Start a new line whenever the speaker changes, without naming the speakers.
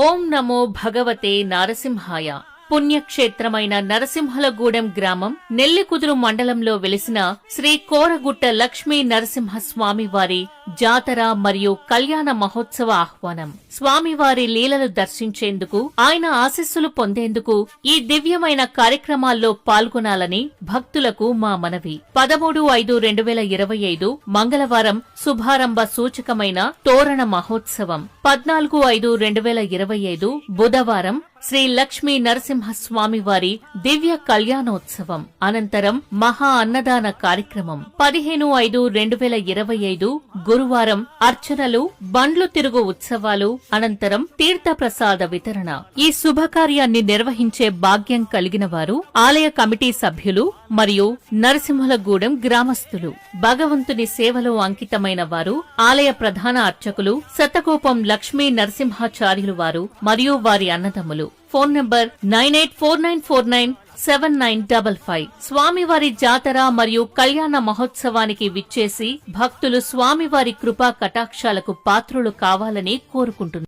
ఓం నమో భగవతే నారసింహాయ. పుణ్యక్షేత్రమైన నరసింహలగూడెం గ్రామం నెల్లికుదురు మండలంలో వెలిసిన శ్రీ కోరగుట్ట లక్ష్మీ నరసింహస్వామి వారి జాతర మరియు కళ్యాణ మహోత్సవ ఆహ్వానం. స్వామివారి లీలలు దర్శించేందుకు, ఆయన ఆశీస్సులు పొందేందుకు ఈ దివ్యమైన కార్యక్రమాల్లో పాల్గొనాలని భక్తులకు మా మనవి. 13/5/2025 మంగళవారం శుభారంభ సూచకమైన తోరణ మహోత్సవం. 14/5/2025 బుధవారం శ్రీ లక్ష్మీ నరసింహస్వామి వారి దివ్య కళ్యాణోత్సవం. అనంతరం మహా అన్నదాన కార్యక్రమం. 15/5/2025 గురువారం అర్చనలు, బండ్లు తిరుగు ఉత్సవాలు, అనంతరం తీర్థ ప్రసాద వితరణ. ఈ శుభకార్యాన్ని నిర్వహించే భాగ్యం కలిగిన వారు ఆలయ కమిటీ సభ్యులు మరియు నరసింహలగూడెం గ్రామస్తులు. భగవంతుని సేవలో అంకితమైన వారు ఆలయ ప్రధాన అర్చకులు శతకోపం లక్ష్మీ నరసింహాచార్యులు వారు మరియు వారి అన్నదమ్ములు. Phone number 9849497955. స్వామివారి జాతర మరియు కళ్యాణ మహోత్సవానికి విచ్చేసి భక్తులు స్వామివారి కృపా కటాక్షాలకు పాత్రులు కావాలని కోరుకుంటున్నారు.